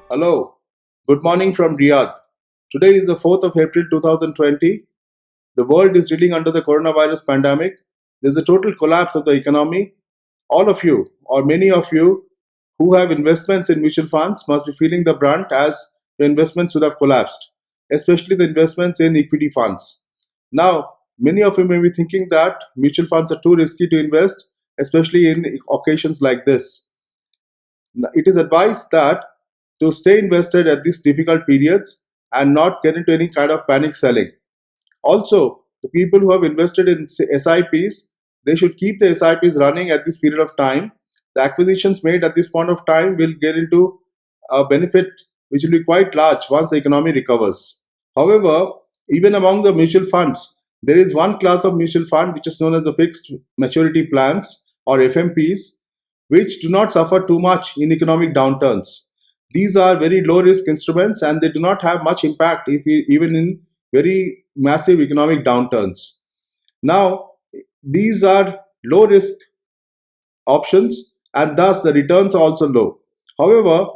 Hello, good morning from Riyadh. Today is the 4th of April 2020. The world is reeling under the coronavirus pandemic. There's a total collapse of the economy. All of you, or many of you, who have investments in mutual funds must be feeling the brunt as your investments would have collapsed, especially the investments in equity funds. Now, many of you may be thinking that mutual funds are too risky to invest, especially in occasions like this. It is advised that to stay invested at these difficult periods and not get into any kind of panic selling. Also, the people who have invested in SIPs, they should keep the SIPs running at this period of time. The acquisitions made at this point of time will get into a benefit which will be quite large once the economy recovers. However, even among the mutual funds, there is one class of mutual fund which is known as the fixed maturity plans or FMPs, which do not suffer too much in economic downturns. These are very low risk instruments and they do not have much impact even in very massive economic downturns. Now, these are low risk options and thus the returns are also low. However,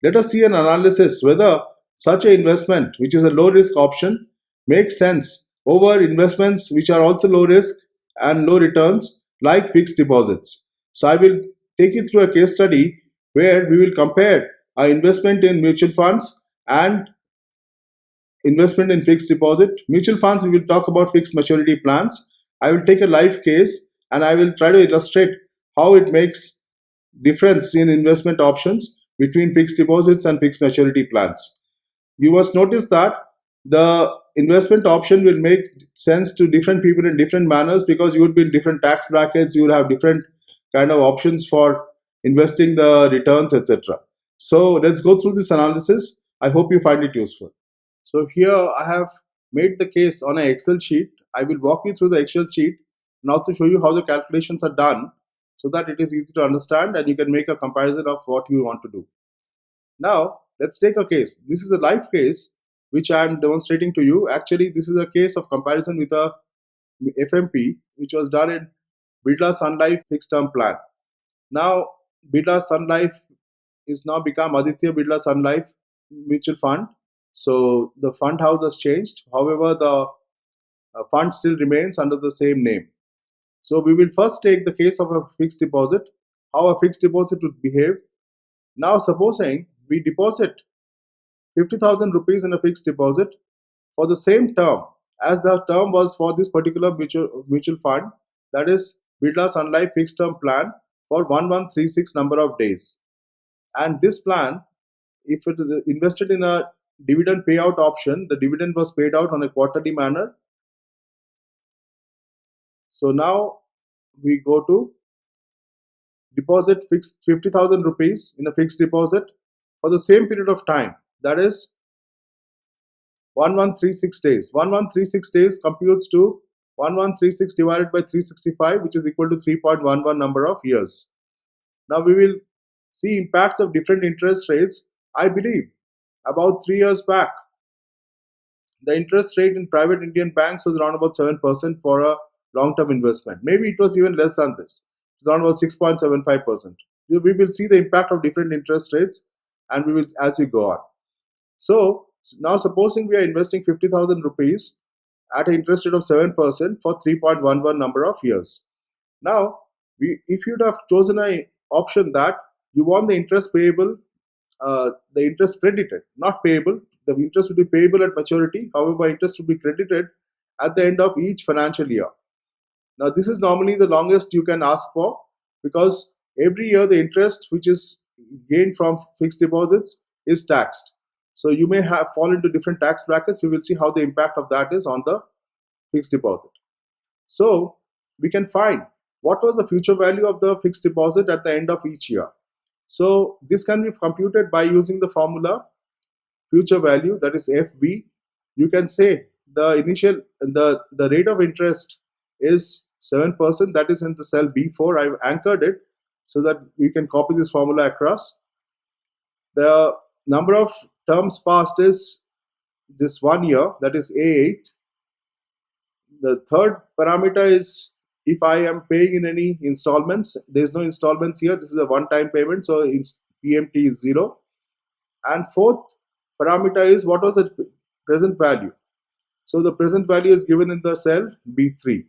let us see an analysis whether such an investment, which is a low risk option, makes sense over investments which are also low risk and low returns like fixed deposits. So, I will take you through a case study where we will compare our investment in mutual funds and investment in fixed deposit. Mutual funds, we will talk about fixed maturity plans. I will take a live case and I will try to illustrate how it makes difference in investment options between fixed deposits and fixed maturity plans. You must notice that the investment option will make sense to different people in different manners because you would be in different tax brackets, you would have different kind of options for investing the returns, etc. So let's go through this analysis. I hope you find it useful. So here I have made the case on an Excel sheet. I will walk you through the Excel sheet and also show you how the calculations are done so that it is easy to understand and you can make a comparison of what you want to do. Now, let's take a case. This is a live case which I am demonstrating to you. Actually, this is a case of comparison with a FMP which was done in Birla Sun Life fixed term plan. Now, Birla Sun Life is now become Aditya Birla Sun Life Mutual Fund. So the fund house has changed. However, the fund still remains under the same name. So we will first take the case of a fixed deposit, how a fixed deposit would behave. Now, supposing we deposit 50,000 rupees in a fixed deposit for the same term as the term was for this particular mutual fund, that is Birla Sun Life fixed term plan for 1136 number of days. And this plan, if it is invested in a dividend payout option, the dividend was paid out on a quarterly manner. So now we go to deposit fixed 50,000 rupees in a fixed deposit for the same period of time, that is 1136 days. 1136 days computes to 1136 divided by 365, which is equal to 3.11 number of years. Now we will see impacts of different interest rates. I believe about 3 years back, the interest rate in private Indian banks was around about 7% for a long-term investment. Maybe it was even less than this. It's around about 6.75%. We will see the impact of different interest rates and we will as we go on. So now supposing we are investing 50,000 rupees at an interest rate of 7% for 3.11 number of years. Now, if you'd have chosen an option that you want the interest payable, the interest credited, not payable, the interest would be payable at maturity. However, interest would be credited at the end of each financial year. Now, this is normally the longest you can ask for because every year the interest which is gained from fixed deposits is taxed. So you may have fall into different tax brackets. We will see how the impact of that is on the fixed deposit. So we can find what was the future value of the fixed deposit at the end of each year. So this can be computed by using the formula future value, that is FV. You can say the rate of interest is 7%, that is in the cell B4. I've anchored it so that we can copy this formula across. The number of terms passed is this 1 year, that is A8. The third parameter is if I am paying in any installments. There is no installments here. This is a one-time payment, so PMT is 0. And fourth parameter is what was the present value. So the present value is given in the cell B3.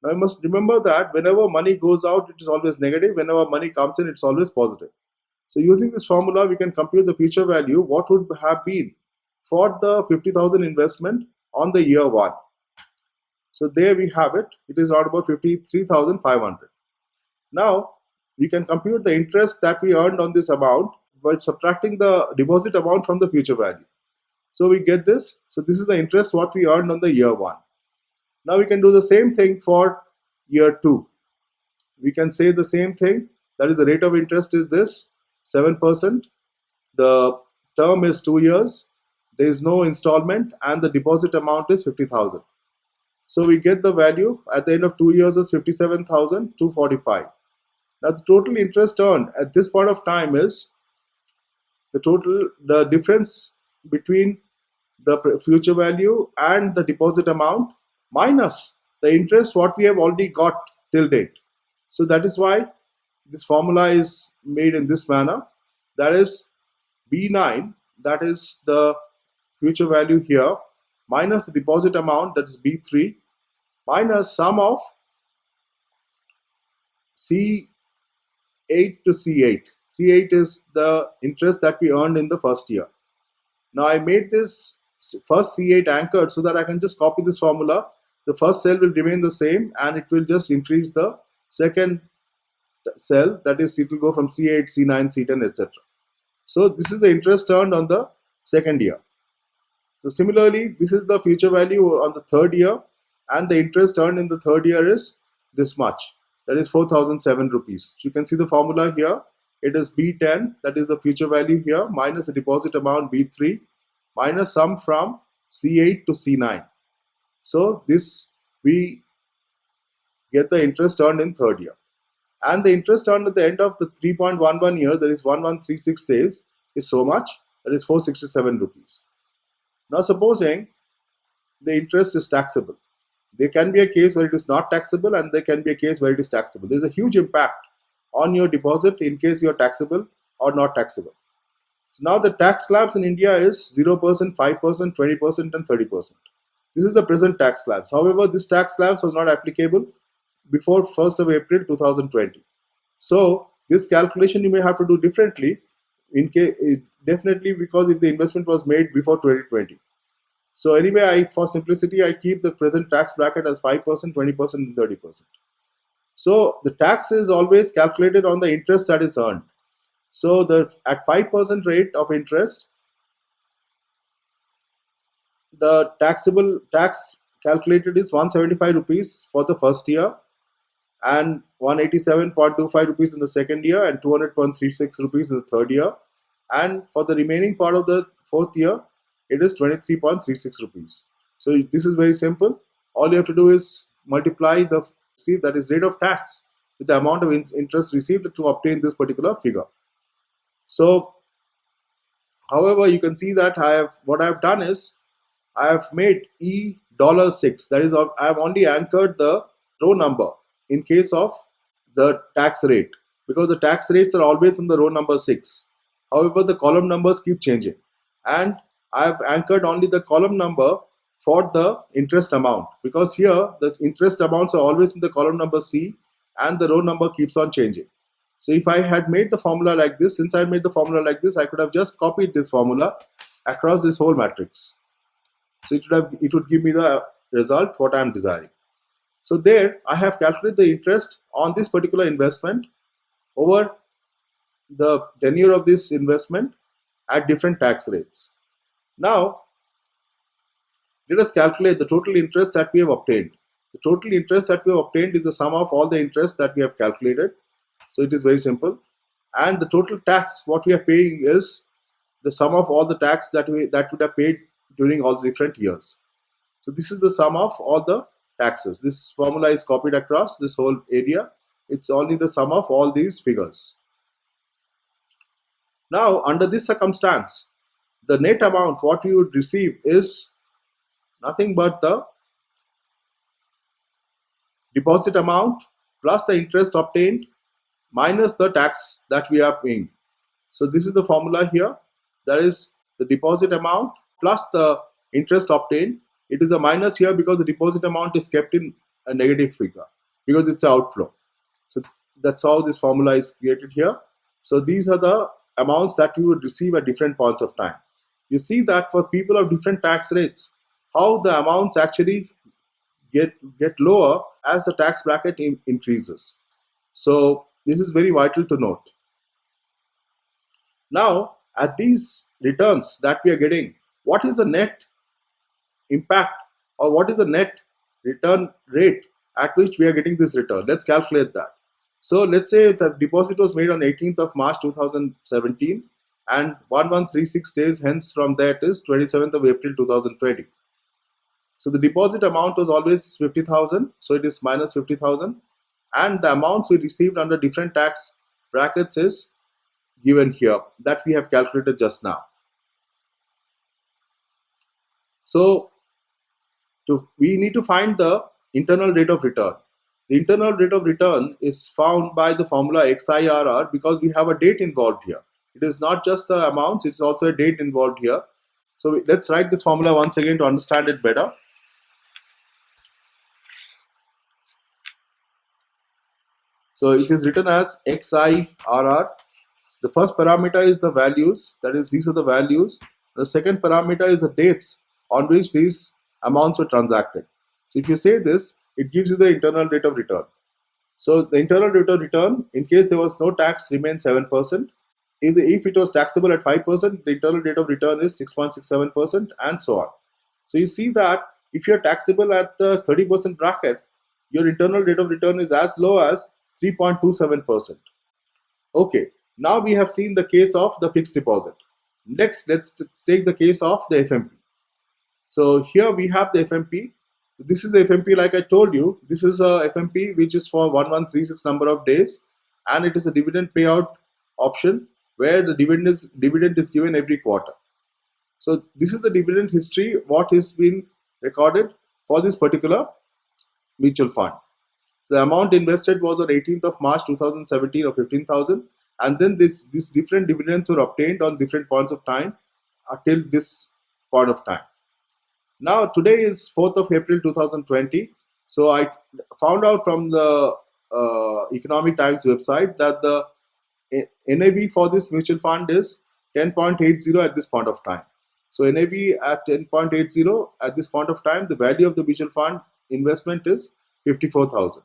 Now you must remember that whenever money goes out, it is always negative. Whenever money comes in, it's always positive. So using this formula, we can compute the future value, what would have been for the 50,000 investment on the year 1. So there we have it. It is around about 53,500. Now we can compute the interest that we earned on this amount by subtracting the deposit amount from the future value. So we get this. So this is the interest what we earned on the year 1. Now we can do the same thing for year 2. We can say the same thing. That is, the rate of interest is this 7%. The term is 2 years. There is no installment, and the deposit amount is 50,000. So we get the value at the end of 2 years is 57,245. Now the total interest earned at this point of time is the difference between the future value and the deposit amount minus the interest what we have already got till date. So that is why this formula is made in this manner. That is B9, that is the future value here, minus the deposit amount, that is B3, minus sum of C8 to C8. C8 is the interest that we earned in the first year. Now I made this first C8 anchored so that I can just copy this formula. The first cell will remain the same and it will just increase the second cell, that is, it will go from C8, C9, C10, etc. So this is the interest earned on the second year. So similarly, this is the future value on the third year, and the interest earned in the third year is this much, that is 4,007 rupees. So you can see the formula here. It is B10, that is the future value here, minus the deposit amount B3, minus sum from C8 to C9. So this we get the interest earned in third year. And the interest earned at the end of the 3.11 years, that is 1136 days, is so much, that is 467 rupees. Now supposing the interest is taxable. There can be a case where it is not taxable, and there can be a case where it is taxable. There is a huge impact on your deposit in case you are taxable or not taxable. So now the tax slabs in India is 0%, 5%, 20% and 30%. This is the present tax slabs. However, this tax slabs was not applicable before 1st of April 2020. So this calculation you may have to do differently, in case definitely, because if the investment was made before 2020. So anyway, for simplicity, I keep the present tax bracket as 5%, 20% and 30%. So the tax is always calculated on the interest that is earned. So at 5% rate of interest, the taxable tax calculated is 175 rupees for the first year, and 187.25 rupees in the second year, and 200.36 rupees in the third year. And for the remaining part of the fourth year, it is 23.36 rupees. So this is very simple. All you have to do is multiply the that is rate of tax with the amount of interest received to obtain this particular figure. So however, you can see that what I have done is I have made $6. That is, I have only anchored the row number in case of the tax rate, because the tax rates are always in the row number 6. However, the column numbers keep changing, and I have anchored only the column number for the interest amount, because here the interest amounts are always in the column number C and the row number keeps on changing. So if I had made the formula like this, since I made the formula like this, I could have just copied this formula across this whole matrix. So it would give me the result what I am desiring. So there I have calculated the interest on this particular investment over the tenure of this investment at different tax rates. Now let us calculate the total interest that we have obtained. The total interest that we have obtained is the sum of all the interest that we have calculated. So it is very simple. And the total tax what we are paying is the sum of all the tax that would have paid during all the different years. So this is the sum of all the taxes. This formula is copied across this whole area. It's only the sum of all these figures. Now under this circumstance, the net amount what we would receive is nothing but the deposit amount plus the interest obtained minus the tax that we are paying. So this is the formula here. that is the deposit amount plus the interest obtained. It is a minus here because the deposit amount is kept in a negative figure because it's an outflow. So that's how this formula is created here. So these are the amounts that we would receive at different points of time. You see that for people of different tax rates, how the amounts actually get lower as the tax bracket increases. So this is very vital to note. Now, at these returns that we are getting, what is the net impact or what is the net return rate at which we are getting this return? Let's calculate that. So let's say the deposit was made on 18th of March 2017 and 1136 days hence from that is 27th of April 2020. So the deposit amount was always 50,000, so it is minus 50,000, and the amounts we received under different tax brackets is given here that we have calculated just now. So we need to find the internal rate of return. The internal rate of return is found by the formula XIRR because we have a date involved here. It is not just the amounts, it's also a date involved here. So let's write this formula once again to understand it better. So it is written as XIRR. The first parameter is the values, that is, these are the values. The second parameter is the dates on which these amounts were transacted. So if you say this, it gives you the internal rate of return. So the internal rate of return, in case there was no tax, remains 7%. If it was taxable at 5%, the internal rate of return is 6.67% and so on. So you see that if you are taxable at the 30% bracket, your internal rate of return is as low as 3.27%. Okay, now we have seen the case of the fixed deposit. Next, let's take the case of the FMP. So here we have the FMP. This is the FMP like I told you. This is a FMP which is for 1136 number of days and it is a dividend payout option where the dividend is given every quarter. So this is the dividend history, what has been recorded for this particular mutual fund. So the amount invested was on 18th of March 2017 of 15,000 and then these different dividends were obtained on different points of time till this point of time. Now today is 4th of April 2020. So I found out from the Economic Times website that the NAV for this mutual fund is 10.80 at this point of time. So NAV at 10.80 at this point of time, the value of the mutual fund investment is 54,000.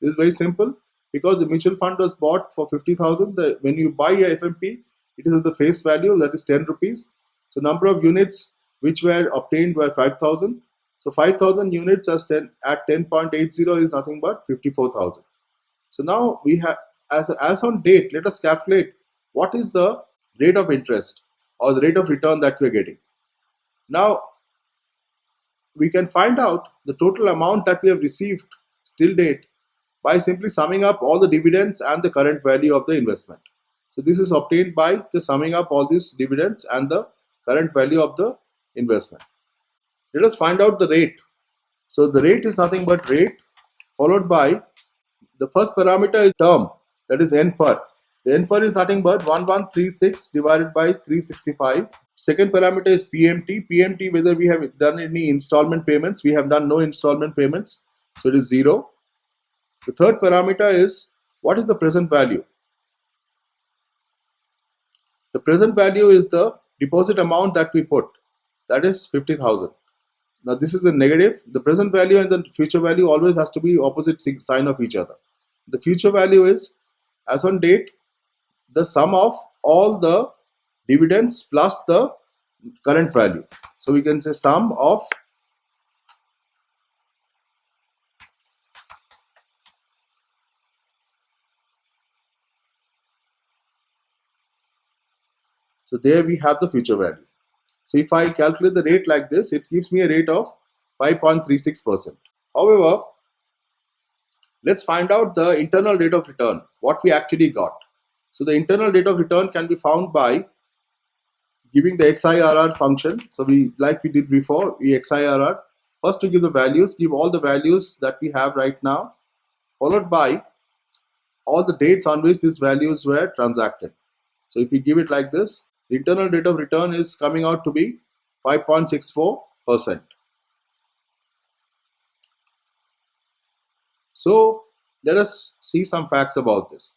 This is very simple because the mutual fund was bought for 50,000. When you buy a FMP, it is at the face value, that is 10 rupees. So number of units which were obtained were 5,000. So 5,000 units at 10.80 is nothing but 54,000. So now we have, as on date, let us calculate what is the rate of interest or the rate of return that we are getting. Now we can find out the total amount that we have received till date by simply summing up all the dividends and the current value of the investment. So this is obtained by just summing up all these dividends and the current value of the investment. Let us find out the rate. So the rate is nothing but rate followed by the first parameter is term, that is N per. The N per is nothing but 1136 divided by 365. Second parameter is PMT. PMT, whether we have done any installment payments. We have done no installment payments, so it is 0. The third parameter is what is the present value. The present value is the deposit amount that we put, that is 50,000. Now this is the negative. The present value and the future value always has to be opposite sign of each other. The future value is, as on date, the sum of all the dividends plus the current value. So we can say sum of so there we have the future value. So if I calculate the rate like this, it gives me a rate of 5.36%. However, let's find out the internal rate of return, what we actually got. So the internal rate of return can be found by giving the XIRR function. So like we did before, we XIRR. First to give the values, give all the values that we have right now, followed by all the dates on which these values were transacted. So if we give it like this, the internal rate of return is coming out to be 5.64%. So let us see some facts about this.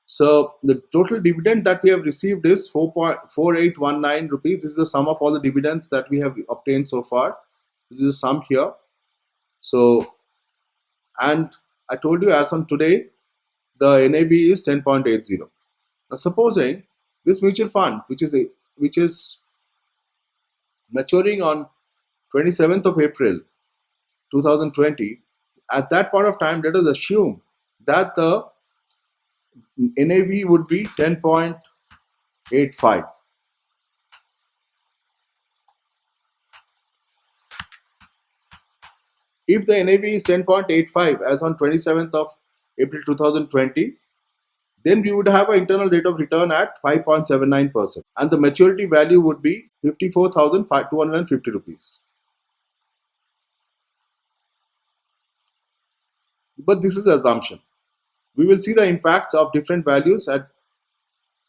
So the total dividend that we have received is 4.4819 rupees. This is the sum of all the dividends that we have obtained so far. This is the sum here. So, and I told you as on today, the NAV is 10.80. Now supposing this mutual fund, which is maturing on 27th of April 2020, at that point of time, let us assume that the NAV would be 10.85. If the NAV is 10.85 as on 27th of April 2020, then we would have an internal rate of return at 5.79%, and the maturity value would be 54,250 rupees. But this is the assumption. We will see the impacts of different values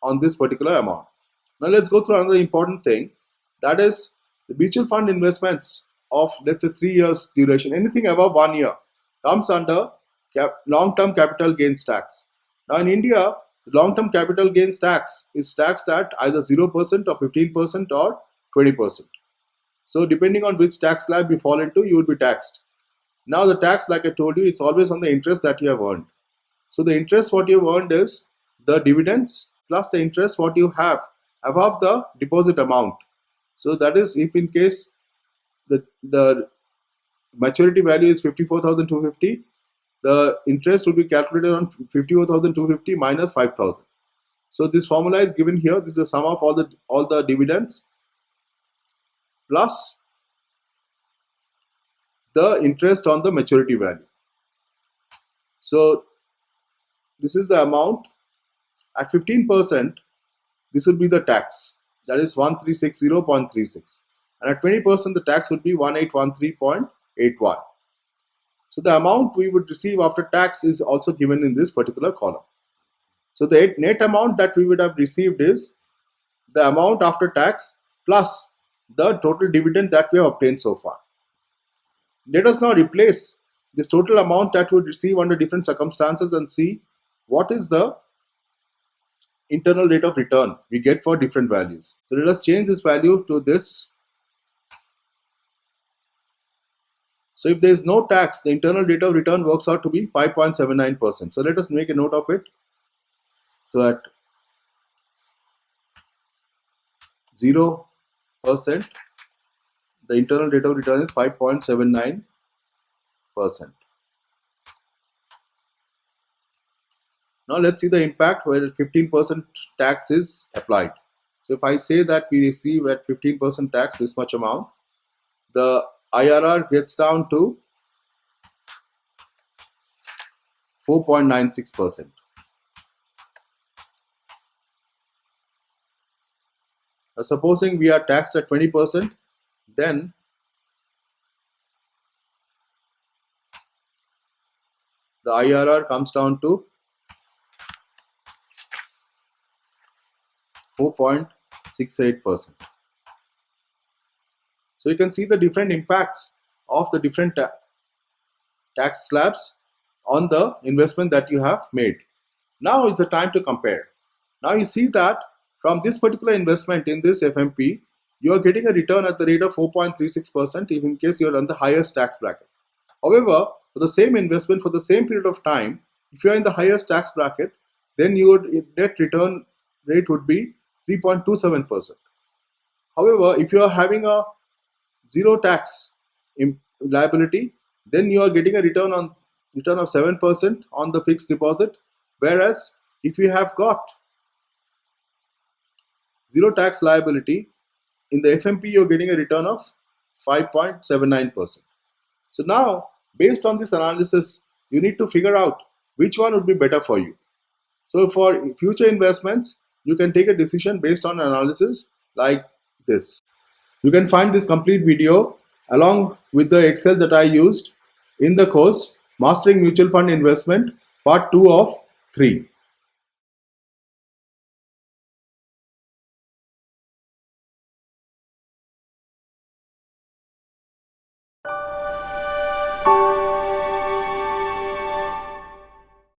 on this particular amount. Now let's go through another important thing, that is the mutual fund investments of, let's say, 3 years duration. Anything above 1 year comes under long-term capital gains tax. Now in India, long-term capital gains tax is taxed at either 0% or 15% or 20%. So depending on which tax slab you fall into, you will be taxed. Now the tax, like I told you, it's always on the interest that you have earned. So the interest what you have earned is the dividends plus the interest what you have above the deposit amount. So that is, if in case the maturity value is 54,250, the interest will be calculated on 54,250 minus 5,000. So this formula is given here. This is the sum of all the dividends plus the interest on the maturity value. So this is the amount. At 15%, this would be the tax, that is 1360.36, and at 20% the tax would be 1813.81. So the amount we would receive after tax is also given in this particular column. So the net amount that we would have received is the amount after tax plus the total dividend that we have obtained so far. Let us now replace this total amount that we would receive under different circumstances and see what is the internal rate of return we get for different values. So let us change this value to this. So if there is no tax, the internal rate of return works out to be 5.79%. So let us make a note of it. So at 0%, the internal rate of return is 5.79%. Now let's see the impact where 15% tax is applied. So if I say that we receive at 15% tax this much amount, the IRR gets down to 4.96%. Now supposing we are taxed at 20%, then the IRR comes down to 4.68%. So you can see the different impacts of the different tax slabs on the investment that you have made. Now is the time to compare. Now you see that from this particular investment in this FMP, you are getting a return at the rate of 4.36% if in case you are on the highest tax bracket. However, for the same investment for the same period of time, if you are in the highest tax bracket, then your net return rate would be 3.27%. However, if you are having a zero tax liability, then you are getting a return of 7% on the fixed deposit, whereas if you have got zero tax liability in the FMP, you are getting a return of 5.79%. So now, based on this analysis, you need to figure out which one would be better for you. So for future investments, you can take a decision based on analysis like this. You can find this complete video along with the Excel that I used in the course Mastering Mutual Fund Investment Part 2 of 3.